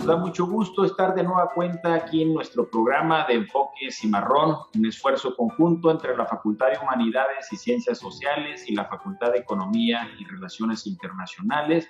Nos da mucho gusto estar de nueva cuenta aquí en nuestro programa de Enfoque Cimarrón, un esfuerzo conjunto entre la Facultad de Humanidades y Ciencias Sociales y la Facultad de Economía y Relaciones Internacionales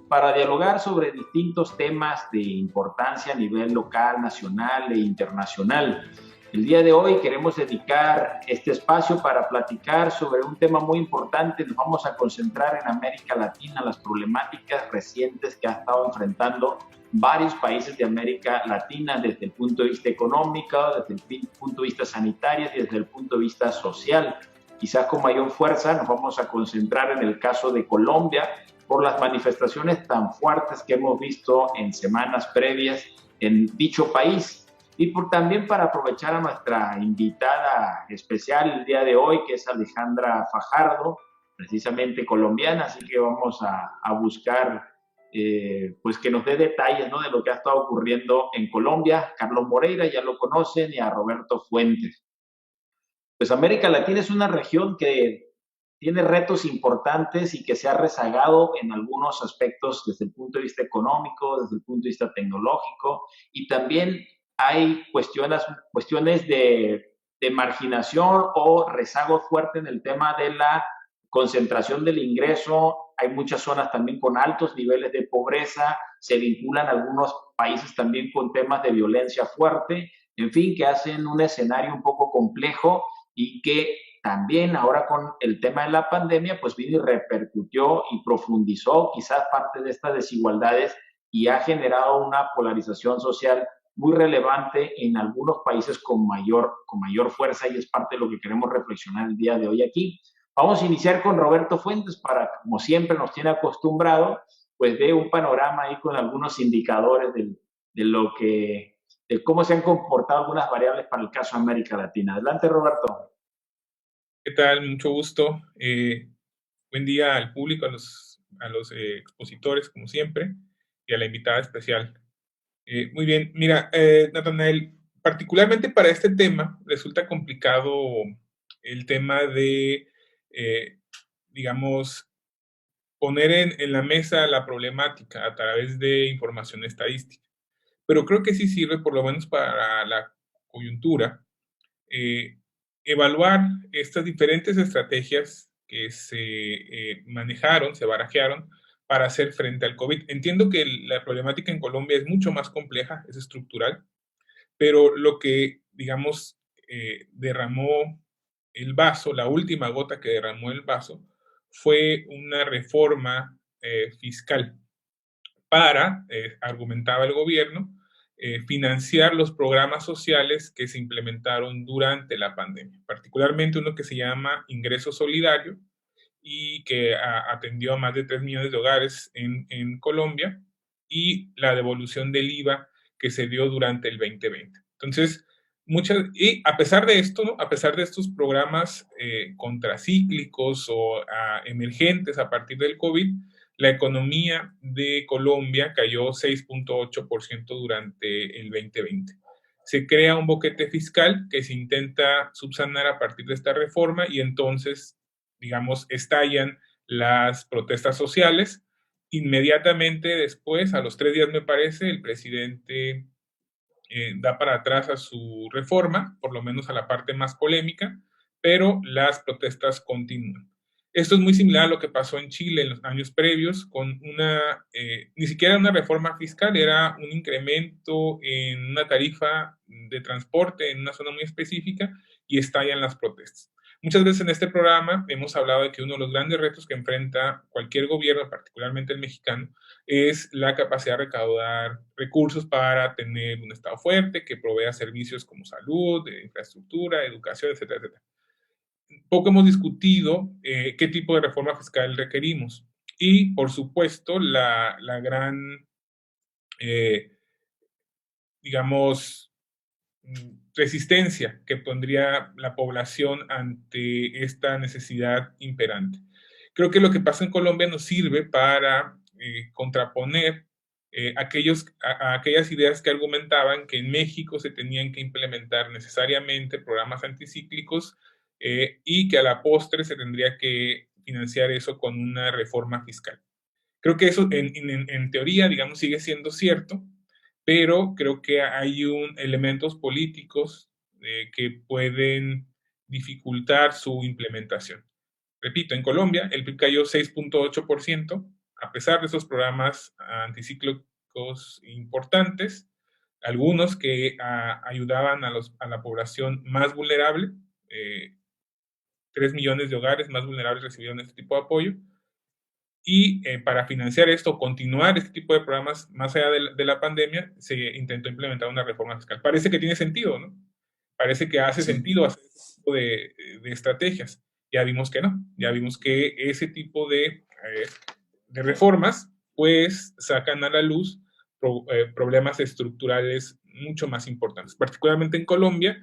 para dialogar sobre distintos temas de importancia a nivel local, nacional e internacional. El día de hoy queremos dedicar este espacio para platicar sobre un tema muy importante. Nos vamos a concentrar en América Latina, las problemáticas recientes que ha estado enfrentando varios países de América Latina desde el punto de vista económico, desde el punto de vista sanitario y desde el punto de vista social. Quizás con mayor fuerza nos vamos a concentrar en el caso de Colombia por las manifestaciones tan fuertes que hemos visto en semanas previas en dicho país. Y también para aprovechar a nuestra invitada especial el día de hoy, que es Alejandra Fajardo, precisamente colombiana, así que vamos a buscar pues que nos dé detalles, ¿no?, de lo que ha estado ocurriendo en Colombia. Carlos Moreira, ya lo conocen, y a Roberto Fuentes. Pues América Latina es una región que tiene retos importantes y que se ha rezagado en algunos aspectos desde el punto de vista económico, desde el punto de vista tecnológico, y también hay cuestiones de marginación o rezago fuerte en el tema de la concentración del ingreso. Hay muchas zonas también con altos niveles de pobreza, se vinculan algunos países también con temas de violencia fuerte, en fin, que hacen un escenario un poco complejo y que también ahora con el tema de la pandemia, pues vino y repercutió y profundizó quizás parte de estas desigualdades y ha generado una polarización social muy relevante en algunos países con mayor fuerza, y es parte de lo que queremos reflexionar el día de hoy aquí. Vamos a iniciar con Roberto Fuentes para, como siempre nos tiene acostumbrado, pues dé un panorama ahí con algunos indicadores de cómo se han comportado algunas variables para el caso de América Latina. Adelante, Roberto. ¿Qué tal? Mucho gusto. Buen día al público, a los expositores, como siempre, y a la invitada especial. Muy bien, mira, Natanael, particularmente para este tema, resulta complicado el tema de, eh, digamos, poner en la mesa la problemática a través de información estadística. Pero creo que sí sirve, por lo menos para la coyuntura, eh, evaluar estas diferentes estrategias que se manejaron, se barajearon para hacer frente al COVID. Entiendo que la problemática en Colombia es mucho más compleja, es estructural, pero lo que, digamos, derramó el vaso, la última gota que derramó el vaso, fue una reforma fiscal para, argumentaba el gobierno, financiar los programas sociales que se implementaron durante la pandemia, particularmente uno que se llama Ingreso Solidario y que atendió a más de 3 millones de hogares en Colombia, y la devolución del IVA que se dio durante el 2020. Entonces, y a pesar de esto, ¿no?, a pesar de estos programas contracíclicos o emergentes a partir del COVID, la economía de Colombia cayó 6.8% durante el 2020. Se crea un boquete fiscal que se intenta subsanar a partir de esta reforma, y entonces, digamos, estallan las protestas sociales. Inmediatamente después, a los 3 días me parece, el presidente da para atrás a su reforma, por lo menos a la parte más polémica, pero las protestas continúan. Esto es muy similar a lo que pasó en Chile en los años previos, con ni siquiera una reforma fiscal, era un incremento en una tarifa de transporte en una zona muy específica, y estallan las protestas. Muchas veces en este programa hemos hablado de que uno de los grandes retos que enfrenta cualquier gobierno, particularmente el mexicano, es la capacidad de recaudar recursos para tener un Estado fuerte que provea servicios como salud, infraestructura, educación, etcétera, etcétera. Poco hemos discutido qué tipo de reforma fiscal requerimos. Y, por supuesto, la gran, eh, digamos, resistencia que pondría la población ante esta necesidad imperante. Creo que lo que pasa en Colombia nos sirve para contraponer a aquellas ideas que argumentaban que en México se tenían que implementar necesariamente programas anticíclicos y que a la postre se tendría que financiar eso con una reforma fiscal. Creo que eso en teoría, digamos, sigue siendo cierto, pero creo que hay elementos políticos que pueden dificultar su implementación. Repito, en Colombia el PIB cayó 6.8%, a pesar de esos programas anticíclicos importantes, algunos que ayudaban a la población más vulnerable, 3 millones de hogares más vulnerables recibieron este tipo de apoyo, y para financiar esto, continuar este tipo de programas más allá de la pandemia, se intentó implementar una reforma fiscal. Parece que tiene sentido, ¿no? Parece que hace sentido hacer ese tipo de estrategias. Ya vimos que no, ya vimos que ese tipo de reformas pues sacan a la luz problemas estructurales mucho más importantes. Particularmente en Colombia,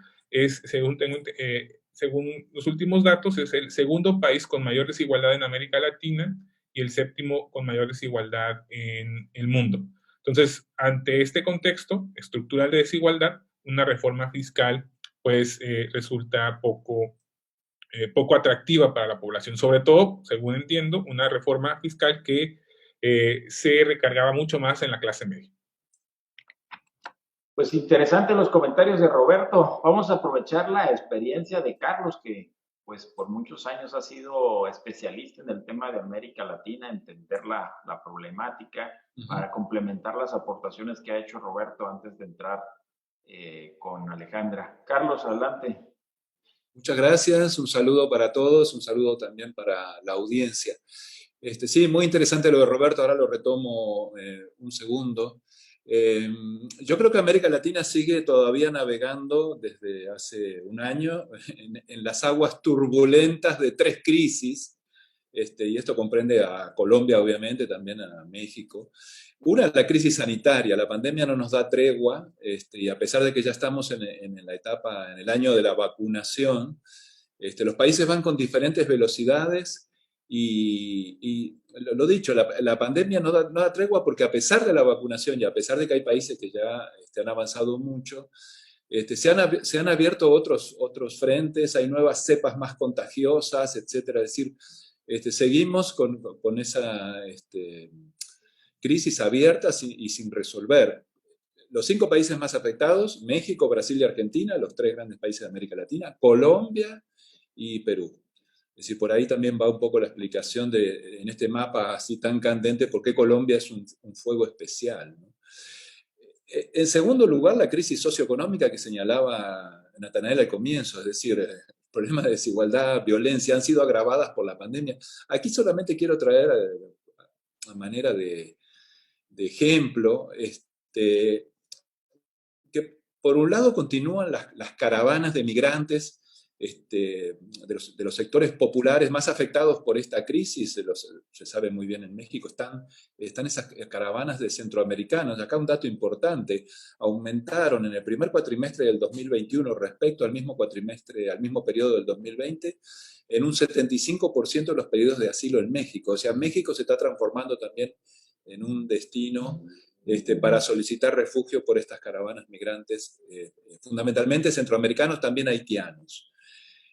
según los últimos datos, es el segundo país con mayor desigualdad en América Latina y el séptimo con mayor desigualdad en el mundo. Entonces, ante este contexto estructural de desigualdad, una reforma fiscal pues resulta poco atractiva para la población, sobre todo, según entiendo, una reforma fiscal que se recargaba mucho más en la clase media. Pues interesantes los comentarios de Roberto. Vamos a aprovechar la experiencia de Carlos, que pues por muchos años ha sido especialista en el tema de América Latina, entender la problemática, para complementar las aportaciones que ha hecho Roberto antes de entrar con Alejandra. Carlos, adelante. Muchas gracias, un saludo para todos, un saludo también para la audiencia. Sí, muy interesante lo de Roberto, ahora lo retomo un segundo. Yo creo que América Latina sigue todavía navegando desde hace un año en las aguas turbulentas de tres crisis, y esto comprende a Colombia, obviamente, también a México. Una es la crisis sanitaria, la pandemia no nos da tregua, y a pesar de que ya estamos en la etapa, en el año de la vacunación, los países van con diferentes velocidades y lo dicho, la pandemia no da tregua porque a pesar de la vacunación y a pesar de que hay países que ya han avanzado mucho, se han abierto otros frentes, hay nuevas cepas más contagiosas, etcétera. Es decir, seguimos con esa crisis abierta y sin resolver. Los 5 países más afectados, México, Brasil y Argentina, los 3 grandes países de América Latina, Colombia y Perú. Es decir, por ahí también va un poco la explicación en este mapa así tan candente, por qué Colombia es un fuego especial, ¿no? En segundo lugar, la crisis socioeconómica que señalaba Natanael al comienzo, es decir, problemas de desigualdad, violencia, han sido agravadas por la pandemia. Aquí solamente quiero traer, a manera de ejemplo, que por un lado continúan las caravanas de migrantes de los sectores populares más afectados por esta crisis, se sabe muy bien en México, están esas caravanas de centroamericanos. Acá un dato importante, aumentaron en el primer cuatrimestre del 2021 respecto al mismo cuatrimestre, al mismo periodo del 2020, en un 75% de los pedidos de asilo en México. O sea, México se está transformando también en un destino para solicitar refugio por estas caravanas migrantes, fundamentalmente centroamericanos, también haitianos.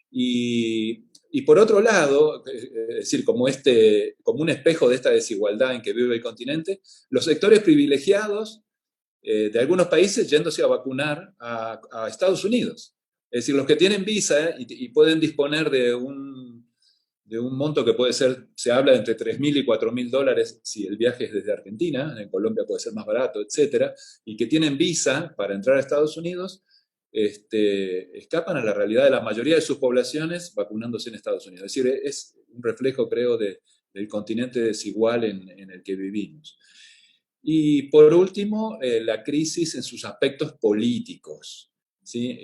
Y por otro lado, es decir, como un espejo de esta desigualdad en que vive el continente, los sectores privilegiados de algunos países yéndose a vacunar a Estados Unidos. Es decir, los que tienen visa y pueden disponer de un monto que puede ser, se habla de entre $3.000 y $4.000 si el viaje es desde Argentina, en Colombia puede ser más barato, etcétera, y que tienen visa para entrar a Estados Unidos, escapan a la realidad de la mayoría de sus poblaciones vacunándose en Estados Unidos. Es decir, es un reflejo, creo, del continente desigual en el que vivimos. Y por último, la crisis en sus aspectos políticos. ¿Sí?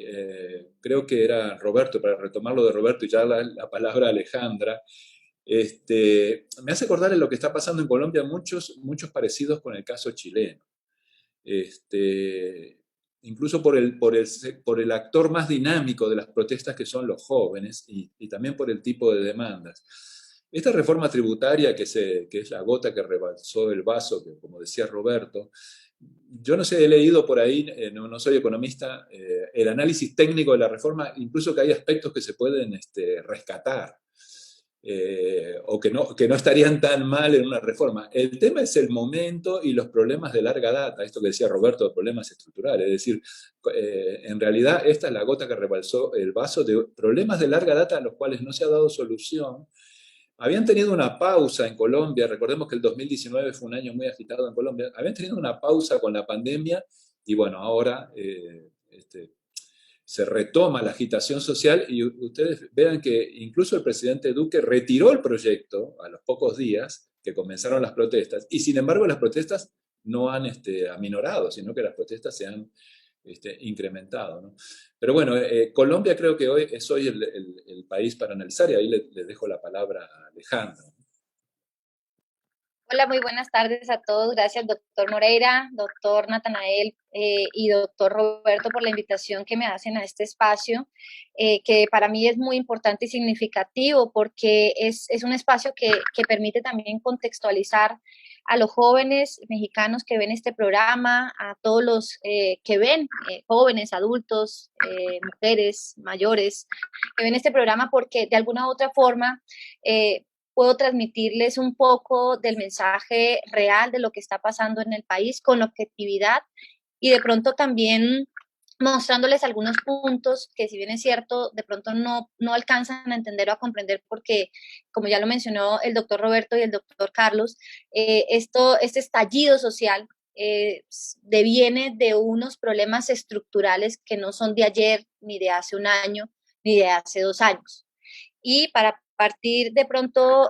Creo que era Roberto, para retomar lo de Roberto y ya la palabra a Alejandra, me hace acordar en lo que está pasando en Colombia muchos parecidos con el caso chileno. Incluso por el actor más dinámico de las protestas que son los jóvenes y también por el tipo de demandas. Esta reforma tributaria que es la gota que rebalsó el vaso, que como decía Roberto, yo no sé, he leído por ahí, no soy economista, el análisis técnico de la reforma, incluso que hay aspectos que se pueden rescatar. O que no estarían tan mal en una reforma. El tema es el momento y los problemas de larga data, esto que decía Roberto, de problemas estructurales, es decir, en realidad esta es la gota que rebalsó el vaso de problemas de larga data a los cuales no se ha dado solución. Habían tenido una pausa en Colombia, recordemos que el 2019 fue un año muy agitado en Colombia, habían tenido una pausa con la pandemia y bueno, ahora se retoma la agitación social y ustedes vean que incluso el presidente Duque retiró el proyecto a los pocos días que comenzaron las protestas y sin embargo las protestas no han aminorado, sino que las protestas se han incrementado, ¿no? Pero bueno, Colombia creo que hoy es hoy el país para analizar y ahí le dejo la palabra a Alejandro. Hola, muy buenas tardes a todos. Gracias, doctor Moreira, doctor Natanael y doctor Roberto por la invitación que me hacen a este espacio, que para mí es muy importante y significativo porque es un espacio que permite también contextualizar a los jóvenes mexicanos que ven este programa, a todos los que ven, jóvenes, adultos, mujeres, mayores, que ven este programa porque de alguna u otra forma puedo transmitirles un poco del mensaje real de lo que está pasando en el país con objetividad y de pronto también mostrándoles algunos puntos que si bien es cierto, de pronto no alcanzan a entender o a comprender porque, como ya lo mencionó el doctor Roberto y el doctor Carlos, este estallido social deviene de unos problemas estructurales que no son de ayer, ni de hace un año, ni de hace 2 años. Y para partir de pronto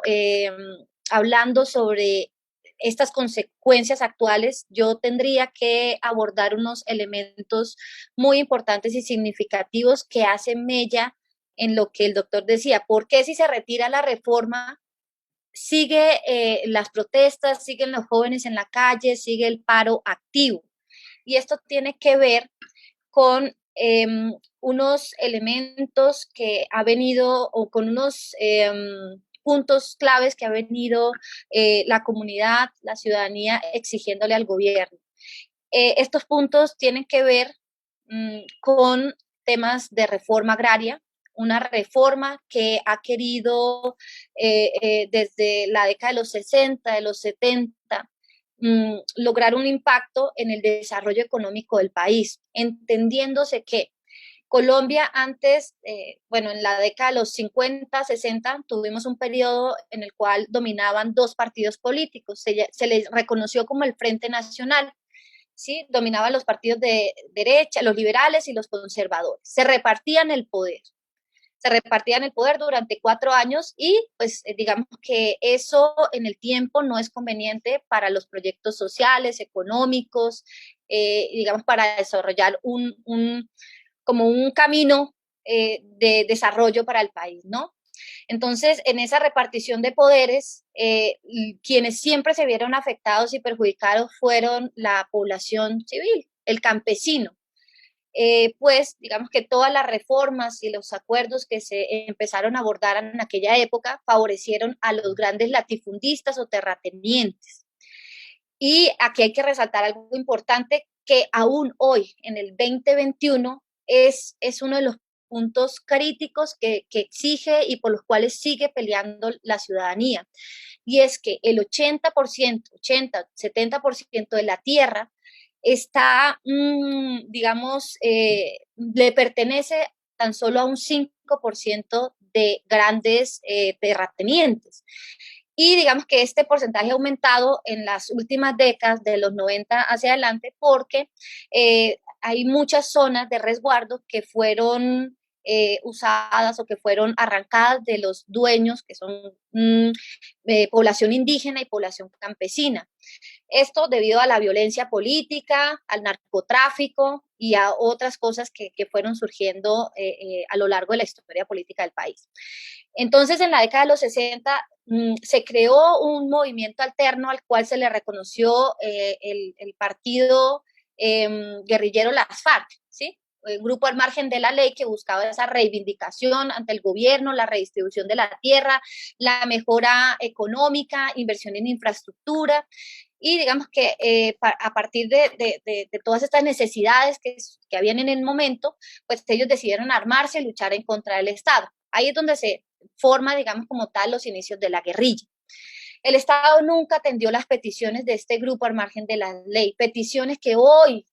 hablando sobre estas consecuencias actuales, yo tendría que abordar unos elementos muy importantes y significativos que hacen mella en lo que el doctor decía. ¿Por qué si se retira la reforma, sigue las protestas, siguen los jóvenes en la calle, sigue el paro activo? Y esto tiene que ver con unos elementos que ha venido o con unos puntos claves que ha venido la comunidad, la ciudadanía exigiéndole al gobierno. Estos puntos tienen que ver con temas de reforma agraria, una reforma que ha querido desde la década de los 60, de los 70, lograr un impacto en el desarrollo económico del país, entendiéndose que Colombia antes, en la década de los 50, 60, tuvimos un periodo en el cual dominaban 2 partidos políticos, se les reconoció como el Frente Nacional, ¿sí? Dominaban los partidos de derecha, los liberales y los conservadores, se repartían el poder durante 4 años y pues digamos que eso en el tiempo no es conveniente para los proyectos sociales, económicos, digamos para desarrollar como un camino de desarrollo para el país, ¿no? Entonces, en esa repartición de poderes, quienes siempre se vieron afectados y perjudicados fueron la población civil, el campesino. Pues digamos que todas las reformas y los acuerdos que se empezaron a abordar en aquella época favorecieron a los grandes latifundistas o terratenientes. Y aquí hay que resaltar algo importante que aún hoy, en el 2021, es uno de los puntos críticos que exige y por los cuales sigue peleando la ciudadanía. Y es que el 70% de la tierra está, digamos, le pertenece tan solo a un 5% de grandes terratenientes. Y digamos que este porcentaje ha aumentado en las últimas décadas, de los 90 hacia adelante, porque hay muchas zonas de resguardo que fueron usadas o que fueron arrancadas de los dueños, que son población indígena y población campesina. Esto debido a la violencia política, al narcotráfico y a otras cosas que fueron surgiendo a lo largo de la historia política del país. Entonces, en la década de los 60 se creó un movimiento alterno al cual se le reconoció el partido guerrillero Las FARC, ¿sí? grupo al margen de la ley que buscaba esa reivindicación ante el gobierno, la redistribución de la tierra, la mejora económica, inversión en infraestructura. Y digamos que a partir de todas estas necesidades que habían en el momento, pues ellos decidieron armarse y luchar en contra del Estado. Ahí es donde se forma, digamos, como tal, los inicios de la guerrilla. El Estado nunca atendió las peticiones de este grupo al margen de la ley, peticiones que hoy,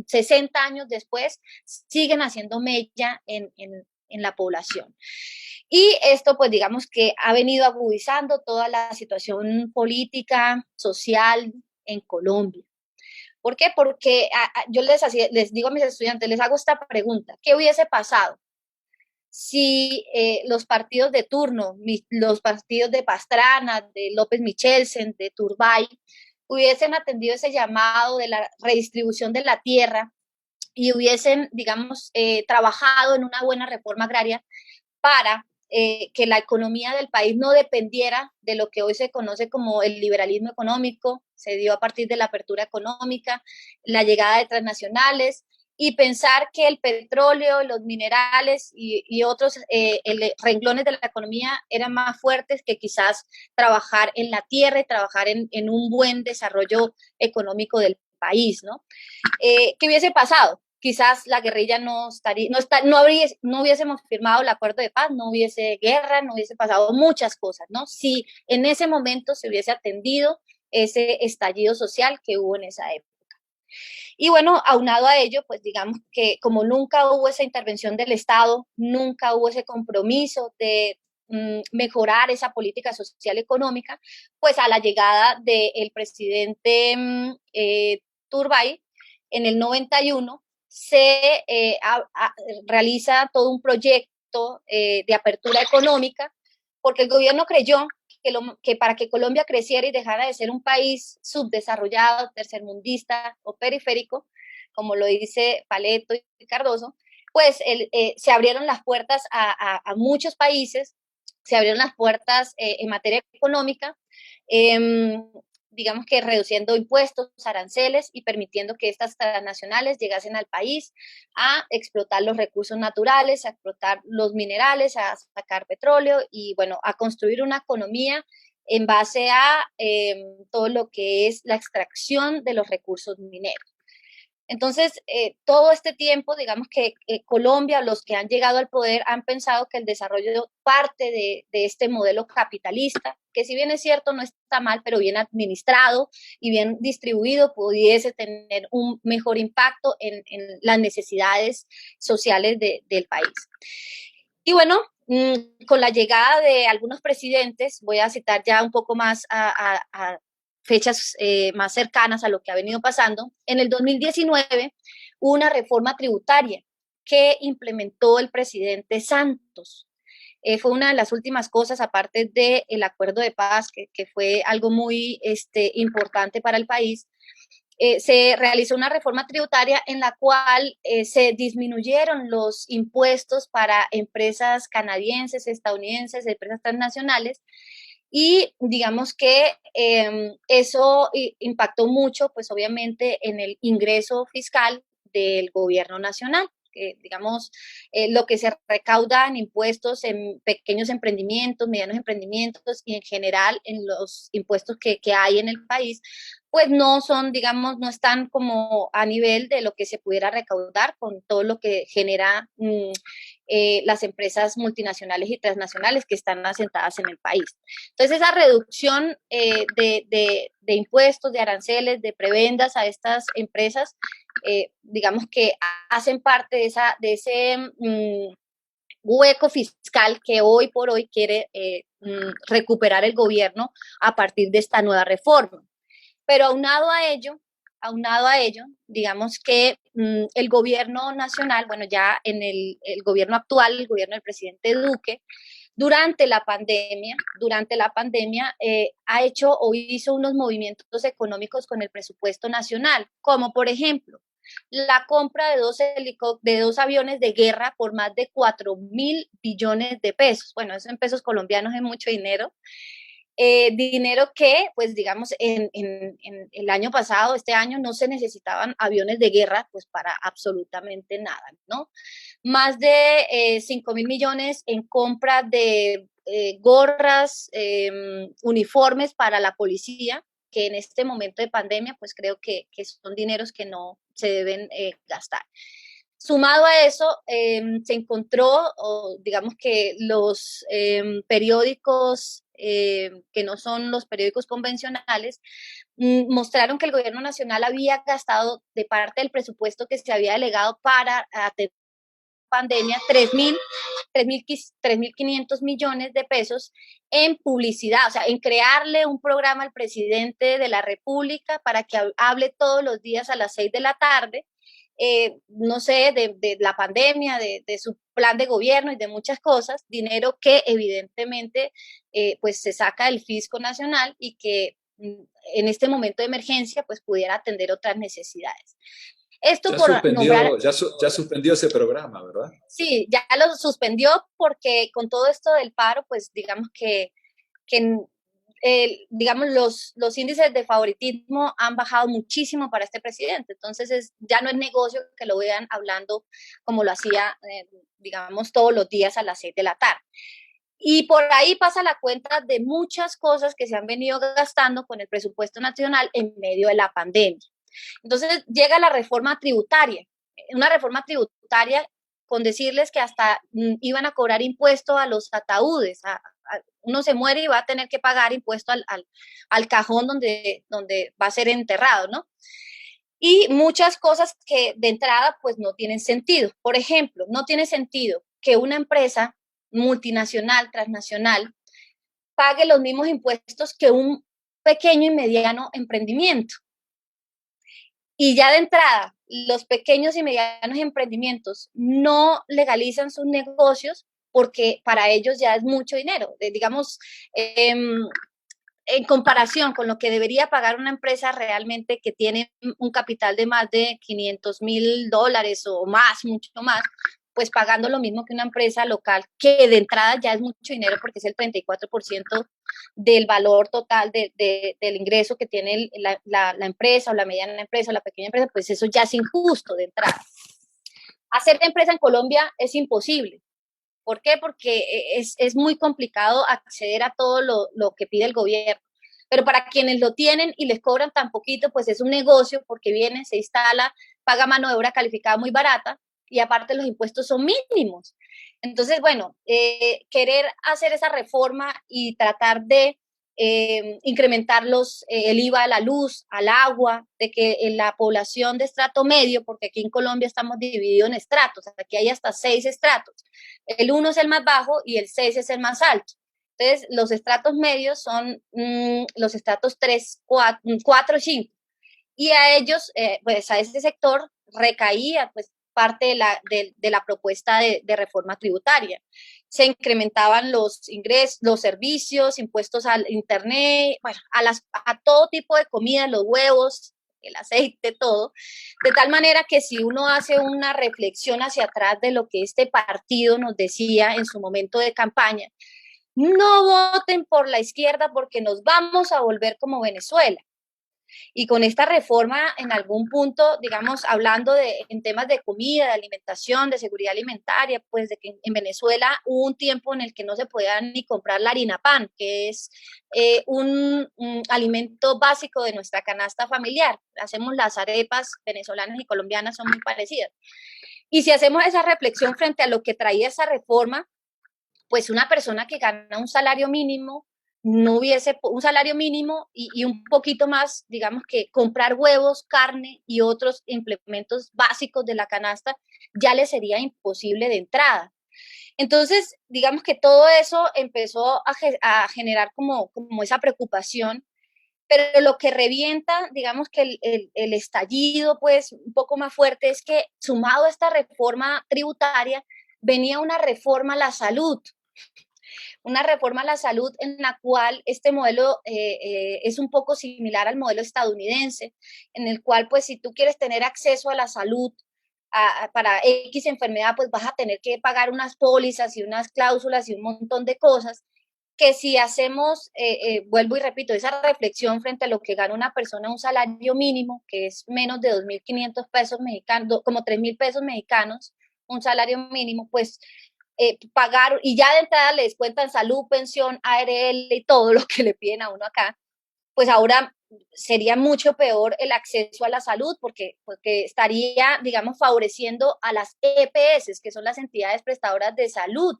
60 años después, siguen haciendo mella en la población. Y esto, pues digamos que ha venido agudizando toda la situación política, social en Colombia. ¿Por qué? Porque yo les digo a mis estudiantes, les hago esta pregunta: ¿qué hubiese pasado si los partidos de turno, los partidos de Pastrana, de López Michelsen, de Turbay, hubiesen atendido ese llamado de la redistribución de la tierra y hubiesen, digamos, trabajado en una buena reforma agraria para que la economía del país no dependiera de lo que hoy se conoce como el liberalismo económico? Se dio a partir de la apertura económica, la llegada de transnacionales, y pensar que el petróleo, los minerales y otros renglones de la economía eran más fuertes que quizás trabajar en la tierra y trabajar en un buen desarrollo económico del país, ¿no? ¿Qué hubiese pasado? Quizás la guerrilla no hubiésemos firmado el acuerdo de paz, no hubiese guerra, no hubiese pasado muchas cosas, ¿no? Si en ese momento se hubiese atendido ese estallido social que hubo en esa época. Y bueno, aunado a ello, pues digamos que como nunca hubo esa intervención del Estado, nunca hubo ese compromiso de mejorar esa política social económica, pues a la llegada del presidente Turbay en el 91 se realiza todo un proyecto de apertura económica, porque el gobierno creyó que para que Colombia creciera y dejara de ser un país subdesarrollado, tercermundista o periférico, como lo dice Paleto y Cardoso, pues se abrieron las puertas a muchos países, se abrieron las puertas en materia económica, digamos que reduciendo impuestos, aranceles y permitiendo que estas transnacionales llegasen al país a explotar los recursos naturales, a explotar los minerales, a sacar petróleo y, bueno, a construir una economía en base a todo lo que es la extracción de los recursos mineros. Entonces, todo este tiempo, digamos que Colombia, los que han llegado al poder, han pensado que el desarrollo parte de este modelo capitalista, que si bien es cierto no está mal, pero bien administrado y bien distribuido, pudiese tener un mejor impacto en las necesidades sociales del país. Y bueno, con la llegada de algunos presidentes, voy a citar ya un poco más a fechas más cercanas a lo que ha venido pasando. En el 2019 hubo una reforma tributaria que implementó el presidente Santos. Fue una de las últimas cosas, aparte del acuerdo de paz, que fue algo muy importante para el país. Se realizó una reforma tributaria en la cual se disminuyeron los impuestos para empresas canadienses, estadounidenses, empresas transnacionales, y digamos que eso impactó mucho, pues obviamente, en el ingreso fiscal del gobierno nacional. Digamos, lo que se recauda en impuestos en pequeños emprendimientos, medianos emprendimientos y en general en los impuestos que hay en el país, pues no son, digamos, no están como a nivel de lo que se pudiera recaudar con todo lo que genera las empresas multinacionales y transnacionales que están asentadas en el país. Entonces, esa reducción de impuestos, de aranceles, de prebendas a estas empresas, digamos que hacen parte de ese hueco fiscal que hoy por hoy quiere recuperar el gobierno a partir de esta nueva reforma. Pero aunado a ello, digamos que el gobierno nacional, bueno, ya en el gobierno actual, el gobierno del presidente Duque, durante la pandemia ha hecho o hizo unos movimientos económicos con el presupuesto nacional, como por ejemplo, la compra de dos aviones de guerra por más de 4.000 billones de pesos. Bueno, eso en pesos colombianos es mucho dinero. dinero que, pues digamos, en el año pasado, este año, no se necesitaban aviones de guerra, pues para absolutamente nada, ¿no? Más de 5.000 millones en compra de gorras, uniformes para la policía, que en este momento de pandemia, pues creo que son dineros que no se deben gastar. Sumado a eso, se encontró, digamos que los periódicos que no son los periódicos convencionales, mostraron que el gobierno nacional había gastado de parte del presupuesto que se había delegado para atender la pandemia 3.500 millones de pesos en publicidad, o sea, en crearle un programa al presidente de la República para que hable todos los días a las 6 de la tarde, no sé, de la pandemia, de su plan de gobierno y de muchas cosas, dinero que evidentemente pues se saca del fisco nacional y que en este momento de emergencia pues pudiera atender otras necesidades. Esto ya suspendió ese programa, ¿verdad? Sí, ya lo suspendió porque con todo esto del paro, pues digamos que digamos, los índices de favoritismo han bajado muchísimo para este presidente. Entonces, ya no es negocio que lo vean hablando como lo hacía, digamos, todos los días a las 6 de la tarde. Y por ahí pasa la cuenta de muchas cosas que se han venido gastando con el presupuesto nacional en medio de la pandemia. Entonces, llega la reforma tributaria. Una reforma tributaria con decirles que hasta iban a cobrar impuesto a los ataúdes. Uno se muere y va a tener que pagar impuesto al cajón donde va a ser enterrado, ¿no? Y muchas cosas que de entrada pues no tienen sentido. Por ejemplo, no tiene sentido que una empresa multinacional, transnacional, pague los mismos impuestos que un pequeño y mediano emprendimiento. Y ya de entrada, los pequeños y medianos emprendimientos no legalizan sus negocios porque para ellos ya es mucho dinero. Digamos, en comparación con lo que debería pagar una empresa realmente que tiene un capital de más de $500,000 o más, mucho más, pues pagando lo mismo que una empresa local, que de entrada ya es mucho dinero porque es el 34% del valor total del ingreso que tiene la empresa o la mediana empresa o la pequeña empresa, pues eso ya es injusto de entrada. Hacer empresa en Colombia es imposible. ¿Por qué? Porque es muy complicado acceder a todo lo que pide el gobierno. Pero para quienes lo tienen y les cobran tan poquito, pues es un negocio porque viene, se instala, paga mano de obra calificada muy barata y aparte los impuestos son mínimos. Entonces, bueno, querer hacer esa reforma y tratar de incrementar el IVA a la luz, al agua, de que la población de estrato medio, porque aquí en Colombia estamos divididos en estratos, aquí hay hasta 6 estratos, el 1 es el más bajo y el 6 es el más alto. Entonces, los estratos medios son los estratos 3, 4 y 5. Y a ellos, pues a ese sector recaía pues parte de la propuesta de reforma tributaria. Se incrementaban los ingresos, los servicios, impuestos al internet, bueno, a todo tipo de comida, los huevos, el aceite, todo, de tal manera que si uno hace una reflexión hacia atrás de lo que este partido nos decía en su momento de campaña, no voten por la izquierda porque nos vamos a volver como Venezuela. Y con esta reforma, en algún punto, digamos, hablando en temas de comida, de alimentación, de seguridad alimentaria, pues de que en Venezuela hubo un tiempo en el que no se podía ni comprar la harina pan, que es un alimento básico de nuestra canasta familiar. Hacemos las arepas venezolanas y colombianas, son muy parecidas. Y si hacemos esa reflexión frente a lo que traía esa reforma, pues una persona que gana un salario mínimo, no hubiese un salario mínimo y un poquito más, digamos que comprar huevos, carne y otros implementos básicos de la canasta ya le sería imposible de entrada. Entonces, digamos que todo eso empezó a generar como esa preocupación, pero lo que revienta, digamos que el estallido, pues un poco más fuerte, es que sumado a esta reforma tributaria, venía una reforma a la salud. Una reforma a la salud en la cual este modelo es un poco similar al modelo estadounidense, en el cual pues si tú quieres tener acceso a la salud para X enfermedad, pues vas a tener que pagar unas pólizas y unas cláusulas y un montón de cosas que si hacemos, vuelvo y repito, esa reflexión frente a lo que gana una persona un salario mínimo, que es menos de 2.500 pesos mexicanos, como 3.000 pesos mexicanos, un salario mínimo, pues pagar, y ya de entrada le descuentan salud, pensión, ARL y todo lo que le piden a uno acá, pues ahora sería mucho peor el acceso a la salud porque estaría, digamos, favoreciendo a las EPS, que son las entidades prestadoras de salud,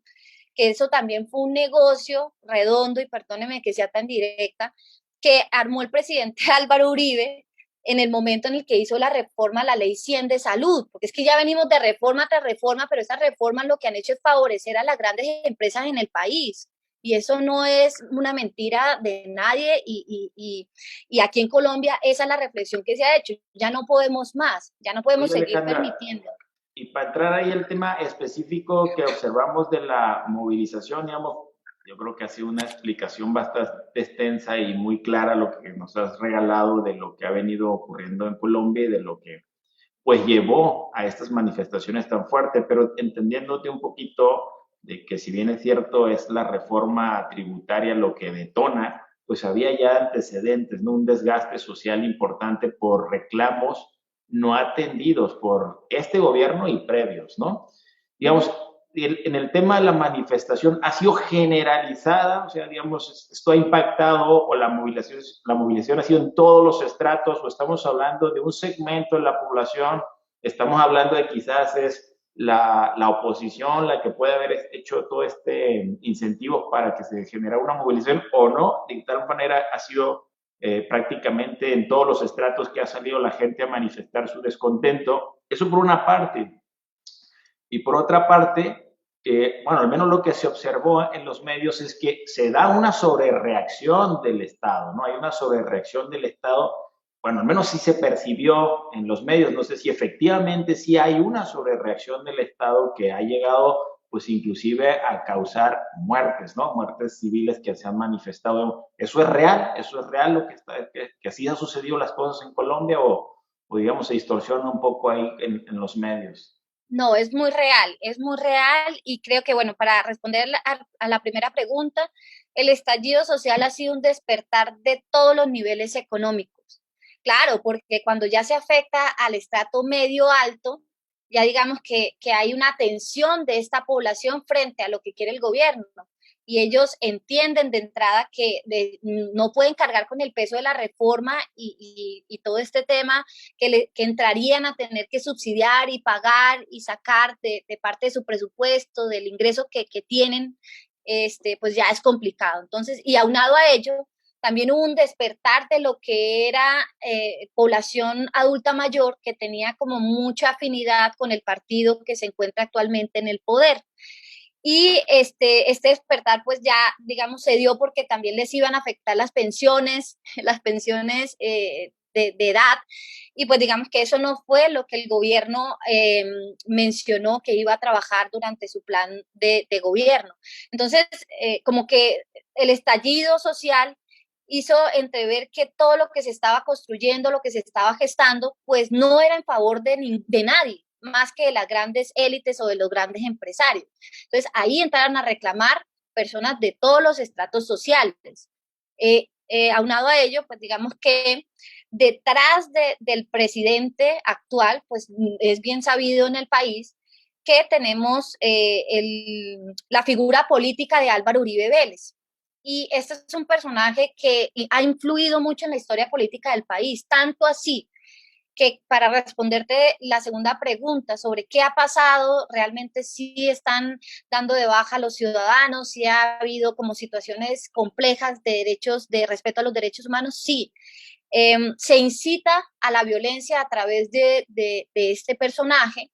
que eso también fue un negocio redondo, y perdóneme que sea tan directa, que armó el presidente Álvaro Uribe en el momento en el que hizo la reforma a la Ley 100 de salud, porque es que ya venimos de reforma tras reforma, pero esas reformas lo que han hecho es favorecer a las grandes empresas en el país. Y eso no es una mentira de nadie, y aquí en Colombia esa es la reflexión que se ha hecho. Ya no podemos más, ya no podemos seguir permitiendo. Y para entrar ahí el tema específico que observamos de la movilización, digamos, yo creo que ha sido una explicación bastante extensa y muy clara lo que nos has regalado de lo que ha venido ocurriendo en Colombia y de lo que pues llevó a estas manifestaciones tan fuertes, pero entendiéndote un poquito de que si bien es cierto es la reforma tributaria lo que detona, pues había ya antecedentes, ¿no? Un desgaste social importante por reclamos no atendidos por este gobierno y previos, ¿no? Digamos, en el tema de la manifestación ha sido generalizada, o sea, digamos, esto ha impactado o la movilización ha sido en todos los estratos, o estamos hablando de un segmento de la población, estamos hablando de quizás es la oposición la que puede haber hecho todo este incentivo para que se genere una movilización o no, de tal manera ha sido prácticamente en todos los estratos que ha salido la gente a manifestar su descontento. Eso por una parte. Y por otra parte, bueno, al menos lo que se observó en los medios es que se da una sobrereacción del Estado, ¿no? Hay una sobrereacción del Estado, bueno, al menos sí se percibió en los medios, no sé si efectivamente sí hay una sobrereacción del Estado que ha llegado, pues inclusive a causar muertes, ¿no? Muertes civiles que se han manifestado. ¿Eso es real lo que está, que así han sucedido las cosas en Colombia o digamos se distorsiona un poco ahí en los medios? No, es muy real, y creo que, bueno, para responder a la primera pregunta, el estallido social ha sido un despertar de todos los niveles económicos. Claro, porque cuando ya se afecta al estrato medio alto, ya digamos que hay una tensión de esta población frente a lo que quiere el gobierno. Y ellos entienden de entrada que no pueden cargar con el peso de la reforma y todo este tema que entrarían a tener que subsidiar y pagar y sacar de parte de su presupuesto, del ingreso que tienen, pues ya es complicado. Entonces, y aunado a ello, también hubo un despertar de lo que era población adulta mayor que tenía como mucha afinidad con el partido que se encuentra actualmente en el poder. Y este despertar pues ya, digamos, se dio porque también les iban a afectar las pensiones de edad, y pues digamos que eso no fue lo que el gobierno mencionó que iba a trabajar durante su plan de gobierno. Entonces, como que el estallido social hizo entrever que todo lo que se estaba construyendo, lo que se estaba gestando, pues no era en favor de nadie, más que de las grandes élites o de los grandes empresarios. Entonces, ahí entraron a reclamar personas de todos los estratos sociales. Aunado a ello, pues digamos que detrás del presidente actual, pues es bien sabido en el país que tenemos la figura política de Álvaro Uribe Vélez. Y este es un personaje que ha influido mucho en la historia política del país, tanto así que para responderte la segunda pregunta sobre qué ha pasado, realmente sí están dando de baja a los ciudadanos, sí ha habido como situaciones complejas de derechos, de respeto a los derechos humanos, sí. Se incita a la violencia a través de este personaje,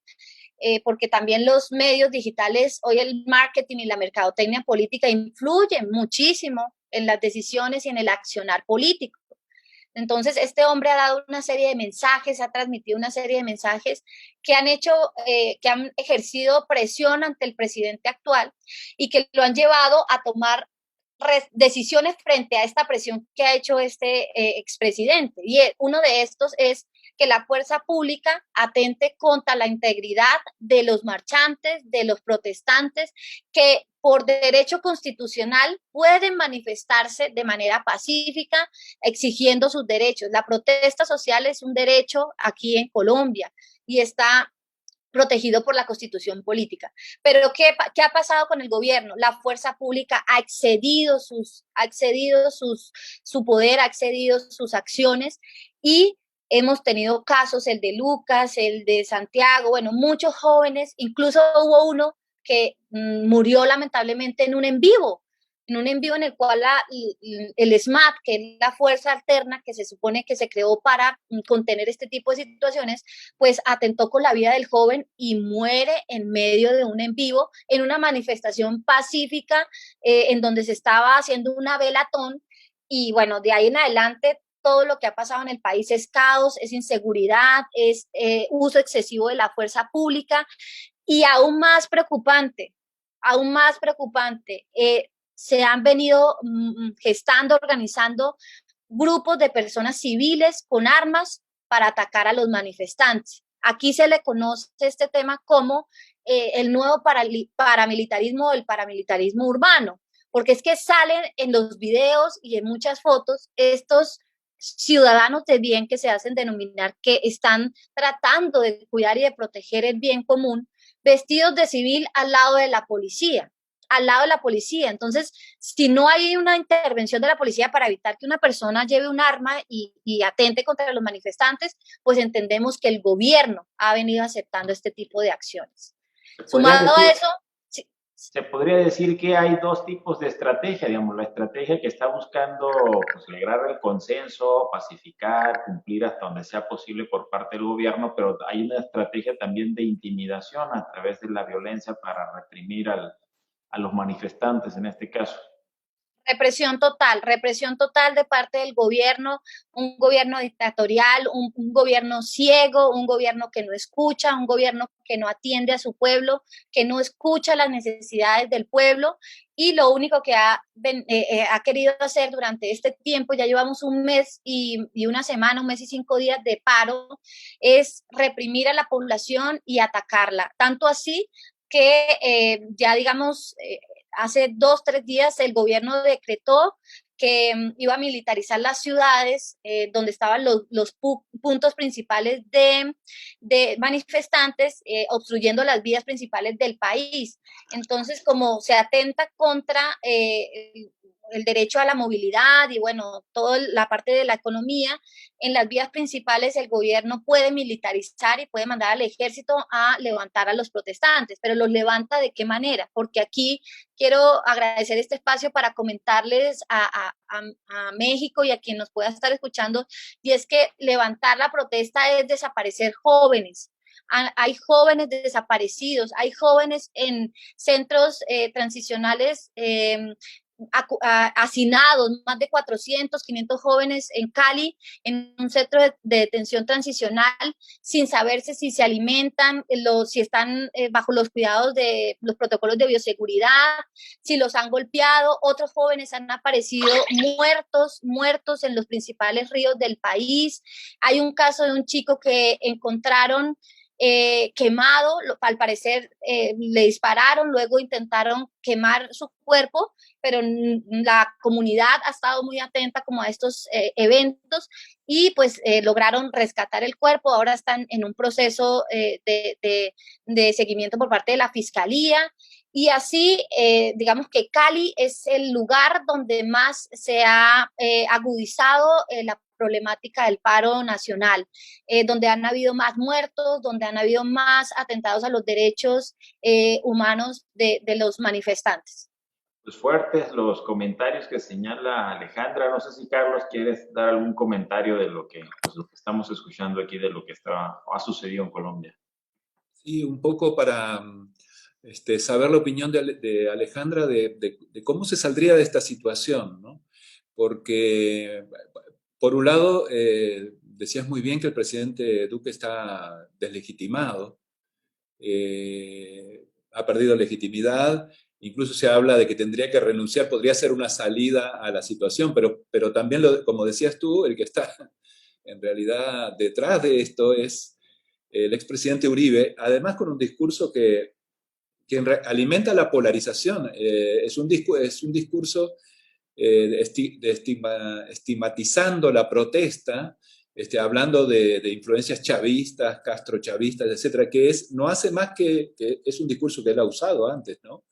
porque también los medios digitales, hoy el marketing y la mercadotecnia política influyen muchísimo en las decisiones y en el accionar político. Entonces, este hombre ha dado una serie de mensajes, ha transmitido una serie de mensajes que han hecho, que han ejercido presión ante el presidente actual y que lo han llevado a tomar decisiones frente a esta presión que ha hecho este expresidente. Y uno de estos es que la fuerza pública atente contra la integridad de los marchantes, de los protestantes, que por derecho constitucional pueden manifestarse de manera pacífica exigiendo sus derechos. La protesta social es un derecho aquí en Colombia y está protegido por la Constitución política. Pero ¿qué ha pasado con el gobierno? La fuerza pública ha excedido su poder, ha excedido sus acciones y hemos tenido casos, el de Lucas, el de Santiago, bueno, muchos jóvenes, incluso hubo uno que murió lamentablemente en un en vivo en el cual el SMAT, que es la fuerza alterna que se supone que se creó para contener este tipo de situaciones, pues atentó con la vida del joven y muere en medio de un en vivo en una manifestación pacífica en donde se estaba haciendo una velatón. Y bueno, de ahí en adelante todo lo que ha pasado en el país es caos, es inseguridad, es uso excesivo de la fuerza pública y aún más preocupante, se han venido gestando, organizando grupos de personas civiles con armas para atacar a los manifestantes. Aquí se le conoce este tema como el nuevo paramilitarismo o el paramilitarismo urbano, porque es que salen en los videos y en muchas fotos estos ciudadanos de bien que se hacen denominar, que están tratando de cuidar y de proteger el bien común, vestidos de civil al lado de la policía. Entonces, si no hay una intervención de la policía para evitar que una persona lleve un arma y atente contra los manifestantes, pues entendemos que el gobierno ha venido aceptando este tipo de acciones. Sumado a eso, se podría decir que hay dos tipos de estrategia, digamos, la estrategia que está buscando pues, lograr el consenso, pacificar, cumplir hasta donde sea posible por parte del gobierno, pero hay una estrategia también de intimidación a través de la violencia para reprimir a los manifestantes en este caso. Represión total de parte del gobierno, un gobierno dictatorial, un gobierno ciego, un gobierno que no escucha, un gobierno que no atiende a su pueblo, que no escucha las necesidades del pueblo y lo único que ha querido hacer durante este tiempo, ya llevamos un mes y una semana, un mes y 5 días de paro, es reprimir a la población y atacarla, tanto así que ya digamos hace 2, 3 días el gobierno decretó que iba a militarizar las ciudades donde estaban los puntos principales de manifestantes obstruyendo las vías principales del país. Entonces, como se atenta contra el derecho a la movilidad y bueno, toda la parte de la economía, en las vías principales el gobierno puede militarizar y puede mandar al ejército a levantar a los protestantes, pero los levanta ¿de qué manera? Porque aquí quiero agradecer este espacio para comentarles a México y a quien nos pueda estar escuchando, y es que levantar la protesta es desaparecer jóvenes. Hay jóvenes desaparecidos, hay jóvenes en centros transicionales hacinados, más de 400, 500 jóvenes en Cali, en un centro de detención transicional, sin saberse si se alimentan, si están bajo los cuidados de los protocolos de bioseguridad, si los han golpeado. Otros jóvenes han aparecido muertos en los principales ríos del país. Hay un caso de un chico que encontraron quemado, al parecer le dispararon, luego intentaron quemar su cuerpo, pero la comunidad ha estado muy atenta como a estos eventos y pues lograron rescatar el cuerpo. Ahora están en un proceso de seguimiento por parte de la fiscalía y así digamos que Cali es el lugar donde más se ha agudizado la problemática del paro nacional, donde han habido más muertos, donde han habido más atentados a los derechos humanos de los manifestantes. Pues fuertes los comentarios que señala Alejandra. No sé si Carlos quieres dar algún comentario de lo que estamos escuchando aquí, de lo que ha sucedido en Colombia. Sí, un poco para saber la opinión de Alejandra de cómo se saldría de esta situación, ¿no? Porque, por un lado, decías muy bien que el presidente Duque está deslegitimado, ha perdido legitimidad. Incluso se habla de que tendría que renunciar, podría ser una salida a la situación, pero también, como decías tú, el que está en realidad detrás de esto es el expresidente Uribe, además con un discurso que alimenta la polarización. Es un discurso estigmatizando la protesta, hablando de influencias chavistas, castrochavistas, etcétera, no hace más que es un discurso que él ha usado antes, ¿no?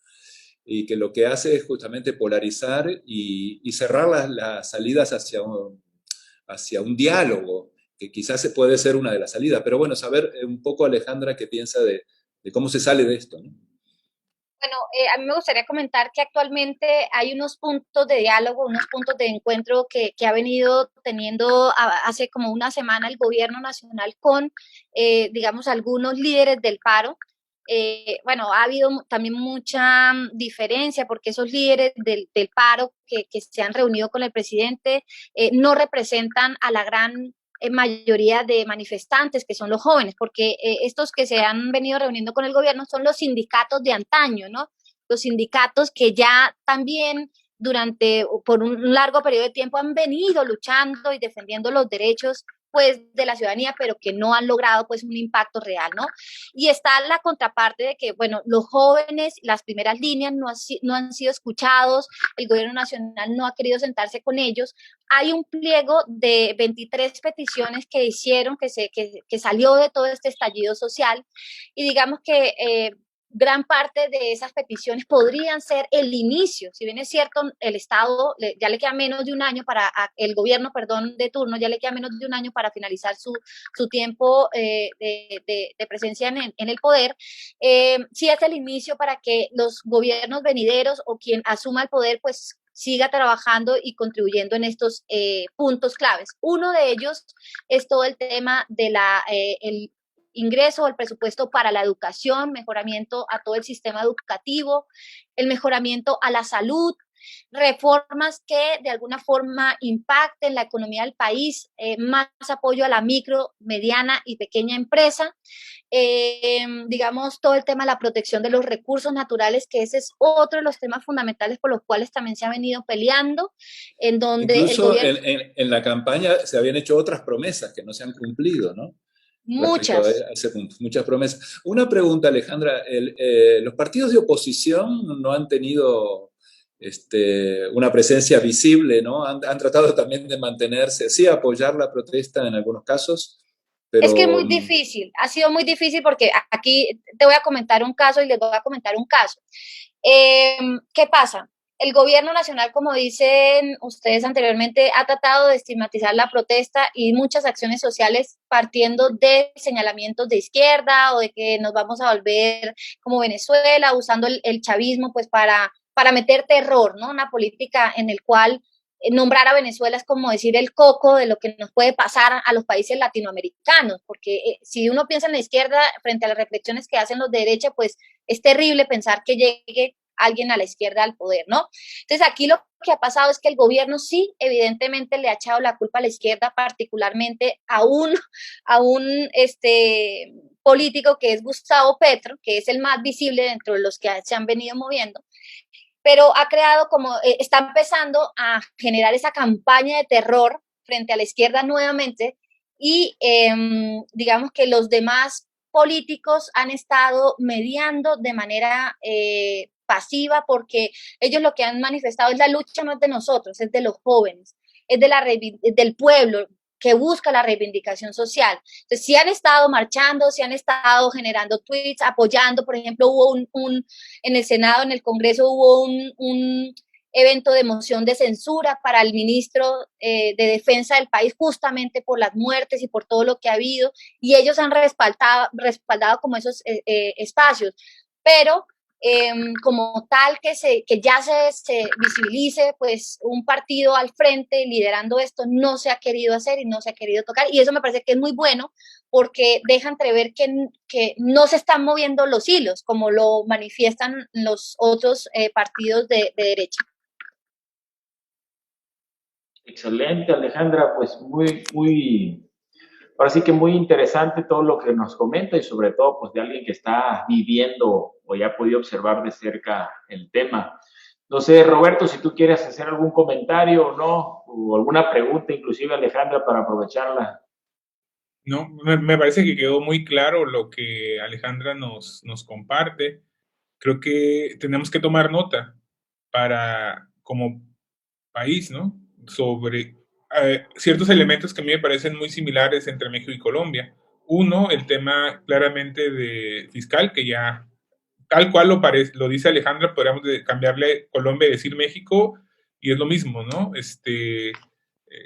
Y que lo que hace es justamente polarizar y cerrar las salidas hacia un diálogo, que quizás se puede ser una de las salidas. Pero bueno, saber un poco, Alejandra, qué piensa de cómo se sale de esto, ¿no? Bueno, a mí me gustaría comentar que actualmente hay unos puntos de diálogo, unos puntos de encuentro que ha venido teniendo hace como una semana el gobierno nacional con, digamos, algunos líderes del paro. Bueno, ha habido también mucha diferencia porque esos líderes del paro que se han reunido con el presidente no representan a la gran mayoría de manifestantes, que son los jóvenes, porque estos que se han venido reuniendo con el gobierno son los sindicatos de antaño, ¿no? Los sindicatos que ya también por un largo periodo de tiempo han venido luchando y defendiendo los derechos pues de la ciudadanía, pero que no han logrado pues un impacto real, ¿no? Y está la contraparte de que, bueno, los jóvenes, las primeras líneas no han sido escuchados, el gobierno nacional no ha querido sentarse con ellos. Hay un pliego de 23 peticiones que hicieron, que salió de todo este estallido social, y digamos que gran parte de esas peticiones podrían ser el inicio. Si bien es cierto, el Estado ya le queda menos de un año el gobierno, perdón, de turno, ya le queda menos de un año para finalizar su tiempo de presencia en el poder, sí es el inicio para que los gobiernos venideros o quien asuma el poder, pues siga trabajando y contribuyendo en estos puntos claves. Uno de ellos es todo el tema de el ingreso al presupuesto para la educación, mejoramiento a todo el sistema educativo, el mejoramiento a la salud, reformas que de alguna forma impacten la economía del país, más apoyo a la micro, mediana y pequeña empresa, digamos todo el tema de la protección de los recursos naturales, que ese es otro de los temas fundamentales por los cuales también se ha venido peleando, en donde incluso el gobierno... en la campaña se habían hecho otras promesas que no se han cumplido, ¿no? Muchas. A ese punto, muchas promesas. Una pregunta, Alejandra, los partidos de oposición no han tenido una presencia visible, ¿no? Han tratado también de mantenerse, sí, apoyar la protesta en algunos casos, pero... Es que es muy difícil, ha sido muy difícil porque aquí te voy a comentar un caso y les voy a comentar un caso. ¿Qué pasa? El gobierno nacional, como dicen ustedes anteriormente, ha tratado de estigmatizar la protesta y muchas acciones sociales partiendo de señalamientos de izquierda o de que nos vamos a volver como Venezuela, usando el chavismo pues para meter terror, ¿no? Una política en el cual nombrar a Venezuela es como decir el coco de lo que nos puede pasar a los países latinoamericanos, porque si uno piensa en la izquierda frente a las reflexiones que hacen los de derecha, pues es terrible pensar que llegue alguien a la izquierda al poder, ¿no? Entonces aquí lo que ha pasado es que el gobierno sí, evidentemente le ha echado la culpa a la izquierda, particularmente a un político que es Gustavo Petro, que es el más visible dentro de los que se han venido moviendo, pero ha creado está empezando a generar esa campaña de terror frente a la izquierda nuevamente y digamos que los demás políticos han estado mediando de manera pasiva porque ellos lo que han manifestado es la lucha no es de nosotros, es de los jóvenes, es del pueblo que busca la reivindicación social. Entonces, sí han estado marchando, sí han estado generando tweets, apoyando, por ejemplo, hubo en el Senado, en el Congreso, hubo un evento de moción de censura para el ministro de Defensa del país, justamente por las muertes y por todo lo que ha habido, y ellos han respaldado como esos espacios, pero como tal que ya se visibilice pues un partido al frente liderando esto, no se ha querido hacer y no se ha querido tocar, y eso me parece que es muy bueno porque deja entrever que no se están moviendo los hilos como lo manifiestan los otros partidos de derecha. Excelente, Alejandra, pues ahora sí que muy interesante todo lo que nos comenta y sobre todo pues de alguien que está viviendo o ya ha podido observar de cerca el tema. No sé, Roberto, si tú quieres hacer algún comentario o no, o alguna pregunta inclusive, Alejandra, para aprovecharla. No, me parece que quedó muy claro lo que Alejandra nos comparte. Creo que tenemos que tomar nota para, como país, ¿no? Sobre ciertos elementos que a mí me parecen muy similares entre México y Colombia. Uno, el tema claramente de fiscal, que ya tal cual lo dice Alejandra, podríamos cambiarle Colombia y decir México, y es lo mismo, ¿no?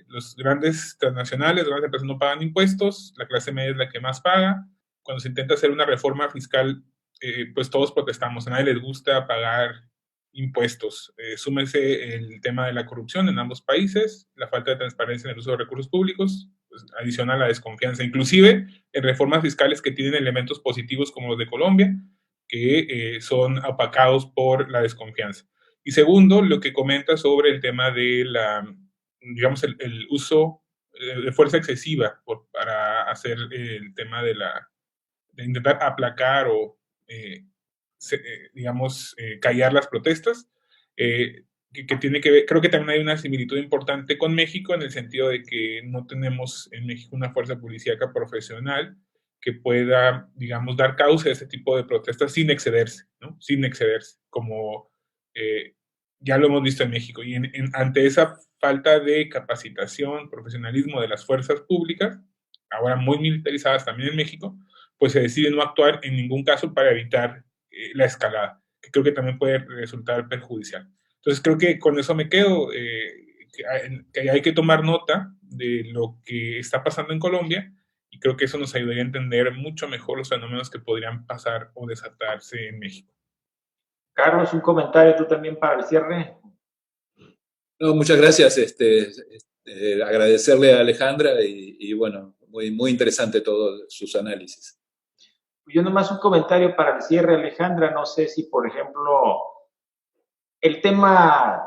Los grandes transnacionales, las grandes empresas no pagan impuestos, la clase media es la que más paga. Cuando se intenta hacer una reforma fiscal, pues todos protestamos, a nadie les gusta pagar impuestos. Súmese el tema de la corrupción en ambos países, la falta de transparencia en el uso de recursos públicos, pues, adiciona la desconfianza, inclusive en reformas fiscales que tienen elementos positivos como los de Colombia, que son opacados por la desconfianza. Y segundo, lo que comenta sobre el tema de digamos, el uso de fuerza excesiva para hacer el tema de intentar aplacar o, digamos, callar las protestas, que tiene que ver, creo que también hay una similitud importante con México en el sentido de que no tenemos en México una fuerza policíaca profesional que pueda, digamos, dar causa a ese tipo de protestas sin excederse, ¿no? Sin excederse, como eh, ya lo hemos visto en México. Y ante esa falta de capacitación, profesionalismo de las fuerzas públicas, ahora muy militarizadas también en México, pues se decide no actuar en ningún caso para evitar la escalada, que creo que también puede resultar perjudicial. Entonces creo que con eso me quedo, que hay que tomar nota de lo que está pasando en Colombia, y creo que eso nos ayudaría a entender mucho mejor los fenómenos que podrían pasar o desatarse en México. Carlos, un comentario tú también para el cierre. No, muchas gracias. Agradecerle a Alejandra y bueno, muy, muy interesante todos sus análisis. Yo nomás un comentario para el cierre, Alejandra. No sé si, por ejemplo, el tema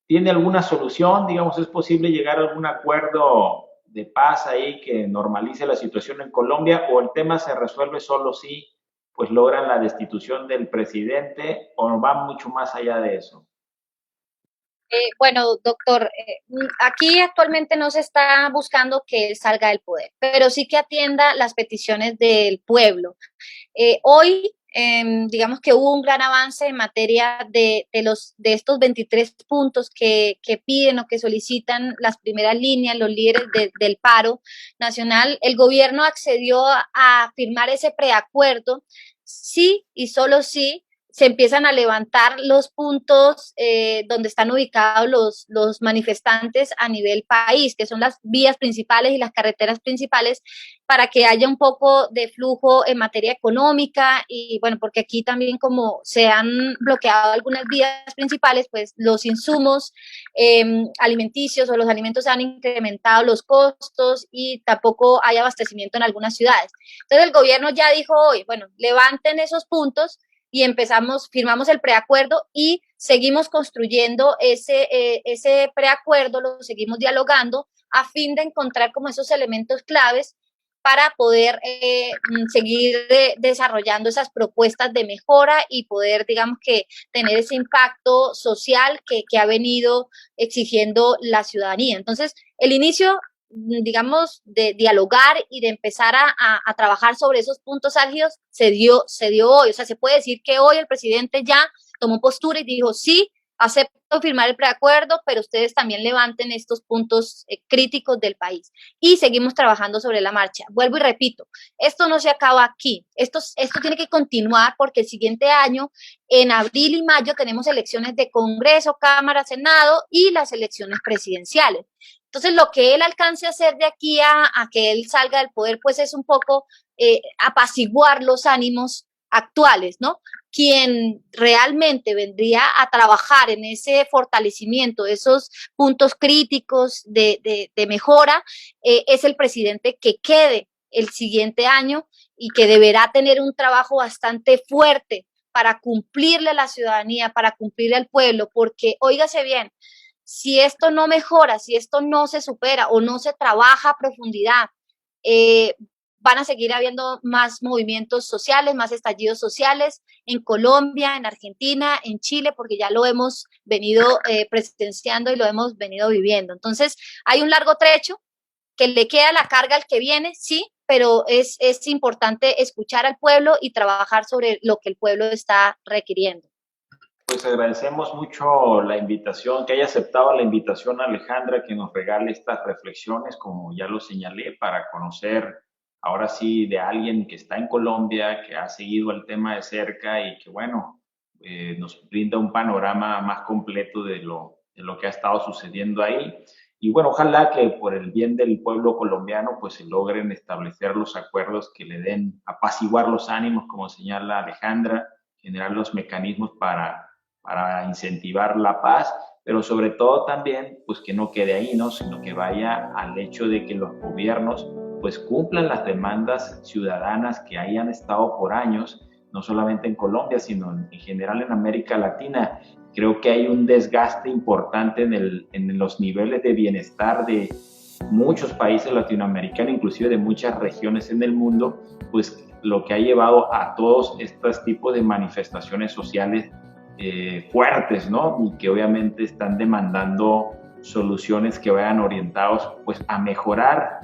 tiene alguna solución, digamos, es posible llegar a algún acuerdo de paz ahí que normalice la situación en Colombia, o el tema se resuelve solo si pues logran la destitución del presidente, o va mucho más allá de eso. Bueno, doctor, aquí actualmente no se está buscando que él salga del poder, pero sí que atienda las peticiones del pueblo. Hoy, digamos que hubo un gran avance en materia de estos 23 puntos que piden o que solicitan las primeras líneas, los líderes del paro nacional. El gobierno accedió a firmar ese preacuerdo, sí y solo sí se empiezan a levantar los puntos donde están ubicados los manifestantes a nivel país, que son las vías principales y las carreteras principales, para que haya un poco de flujo en materia económica. Y bueno, porque aquí también como se han bloqueado algunas vías principales, pues los insumos alimenticios o los alimentos han incrementado los costos y tampoco hay abastecimiento en algunas ciudades. Entonces el gobierno ya dijo hoy, bueno, levanten esos puntos y firmamos el preacuerdo y seguimos construyendo ese preacuerdo, lo seguimos dialogando a fin de encontrar como esos elementos claves para poder seguir desarrollando esas propuestas de mejora y poder, digamos, que tener ese impacto social que ha venido exigiendo la ciudadanía. Entonces, el inicio, digamos, de dialogar y de empezar a trabajar sobre esos puntos álgidos se dio hoy. O sea, se puede decir que hoy el presidente ya tomó postura y dijo, sí, acepto firmar el preacuerdo, pero ustedes también levanten estos puntos críticos del país. Y seguimos trabajando sobre la marcha. Vuelvo y repito, esto no se acaba aquí. Esto tiene que continuar porque el siguiente año, en abril y mayo, tenemos elecciones de Congreso, Cámara, Senado y las elecciones presidenciales. Entonces, lo que él alcance a hacer de aquí a que él salga del poder, pues es un poco apaciguar los ánimos actuales, ¿no? Quien realmente vendría a trabajar en ese fortalecimiento, esos puntos críticos de mejora, es el presidente que quede el siguiente año y que deberá tener un trabajo bastante fuerte para cumplirle a la ciudadanía, para cumplirle al pueblo, porque, óigase bien, si esto no mejora, si esto no se supera o no se trabaja a profundidad, van a seguir habiendo más movimientos sociales, más estallidos sociales en Colombia, en Argentina, en Chile, porque ya lo hemos venido presenciando y lo hemos venido viviendo. Entonces, hay un largo trecho que le queda la carga al que viene, sí, pero es importante escuchar al pueblo y trabajar sobre lo que el pueblo está requiriendo. Pues agradecemos mucho la invitación, que haya aceptado la invitación, Alejandra, que nos regale estas reflexiones, como ya lo señalé, para conocer ahora sí de alguien que está en Colombia, que ha seguido el tema de cerca y que, bueno, nos brinda un panorama más completo de lo que ha estado sucediendo ahí. Y bueno, ojalá que por el bien del pueblo colombiano, pues se logren establecer los acuerdos que le den, apaciguar los ánimos, como señala Alejandra, generar los mecanismos para incentivar la paz, pero sobre todo también, pues que no quede ahí, ¿no? Sino que vaya al hecho de que los gobiernos, pues cumplan las demandas ciudadanas que hayan estado por años, no solamente en Colombia, sino en general en América Latina. Creo que hay un desgaste importante en los niveles de bienestar de muchos países latinoamericanos, inclusive de muchas regiones en el mundo, pues lo que ha llevado a todos estos tipos de manifestaciones sociales fuertes, ¿no? Y que obviamente están demandando soluciones que vayan orientados pues a mejorar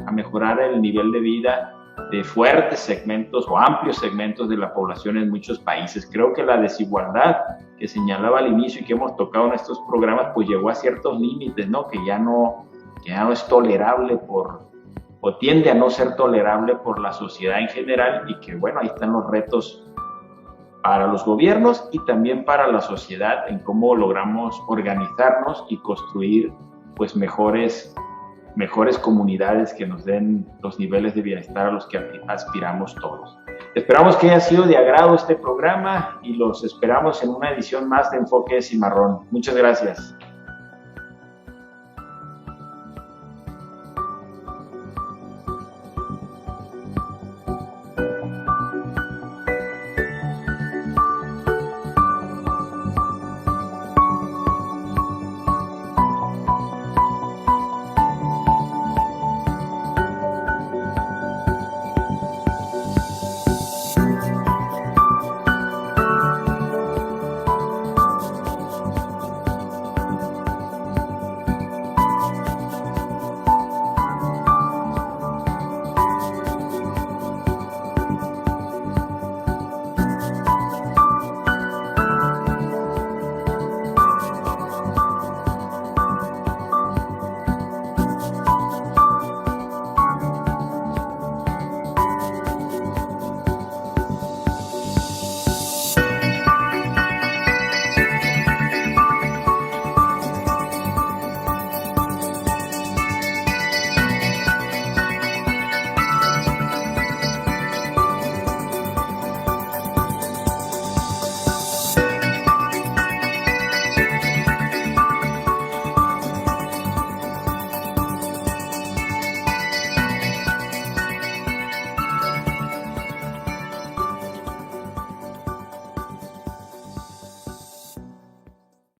el nivel de vida de fuertes segmentos o amplios segmentos de la población en muchos países. Creo que la desigualdad que señalaba al inicio y que hemos tocado en estos programas pues llegó a ciertos límites, ¿no? Que ya no es tolerable o tiende a no ser tolerable por la sociedad en general, y que bueno, ahí están los retos para los gobiernos y también para la sociedad en cómo logramos organizarnos y construir pues mejores comunidades que nos den los niveles de bienestar a los que aspiramos todos. Esperamos que haya sido de agrado este programa y los esperamos en una edición más de Enfoque Cimarrón. Muchas gracias.